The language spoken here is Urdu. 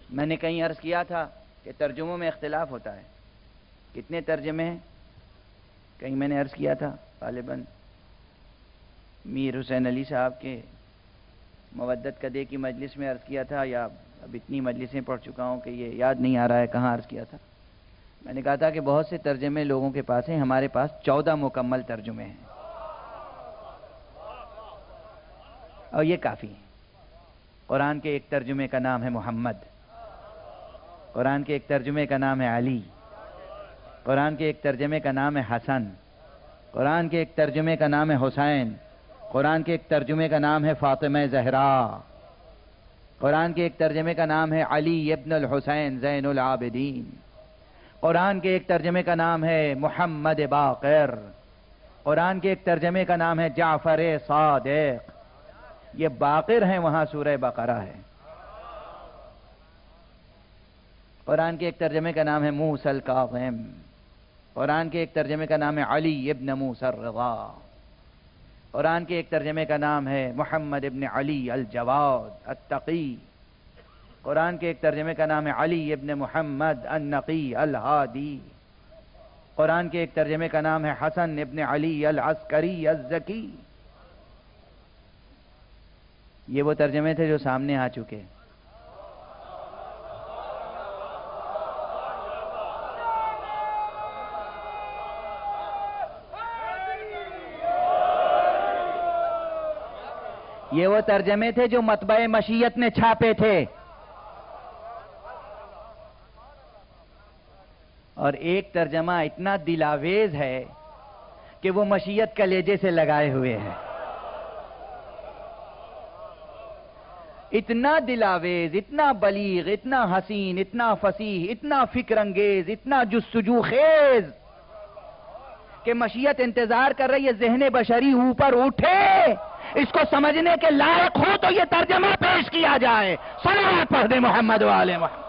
میں نے کہیں عرض کیا تھا کہ ترجموں میں اختلاف ہوتا ہے. کتنے ترجمے ہیں؟ کہیں میں نے عرض کیا تھا غالباً میر حسین علی صاحب کے مودت قدے کی مجلس میں عرض کیا تھا، یا اب اتنی مجلسیں پڑھ چکا ہوں کہ یہ یاد نہیں آ رہا ہے کہاں عرض کیا تھا. میں نے کہا تھا کہ بہت سے ترجمے لوگوں کے پاس ہیں، ہمارے پاس 14 مکمل ترجمے ہیں اور یہ کافی ہیں. قرآن کے ایک ترجمے کا نام ہے محمد، قرآن کے ایک ترجمے کا نام ہے علی، قرآن کے ایک ترجمے کا نام ہے حسن، قرآن کے ایک ترجمے کا نام ہے حسین، قرآن کے ایک ترجمے کا نام ہے فاطمہ زہرا، قرآن کے ایک ترجمے کا نام ہے علی ابن الحسین زین العابدین، قرآن کے ایک ترجمے کا نام ہے محمد باقر، قرآن کے ایک ترجمے کا نام ہے جعفر صادق. یہ باقر ہیں، وہاں سورہ بقرہ ہے. قرآن کے ایک ترجمے کا نام ہے موسیٰ الکاظم، قرآن کے ایک ترجمے کا نام ہے علی ابن موسیٰ الرضا، قرآن کے ایک ترجمے کا نام ہے محمد ابن علی الجواد التقی، قرآن کے ایک ترجمے کا نام ہے علی ابن محمد النقی الہادی، قرآن کے ایک ترجمے کا نام ہے حسن ابن علی العسکری الزکی. یہ وہ ترجمے تھے جو سامنے آ چکے. یہ وہ ترجمے تھے جو مطبع مشیت نے چھاپے تھے. اور ایک ترجمہ اتنا دلاویز ہے کہ وہ مشیت کلیجے سے لگائے ہوئے ہے. اتنا دلاویز، اتنا بلیغ، اتنا حسین، اتنا فصیح، اتنا فکر انگیز، اتنا جستجو خیز کہ مشیت انتظار کر رہی ہے ذہن بشری اوپر اٹھے، اس کو سمجھنے کے لائق ہو تو یہ ترجمہ پیش کیا جائے. صلوات پڑھ دے محمد و آل محمد.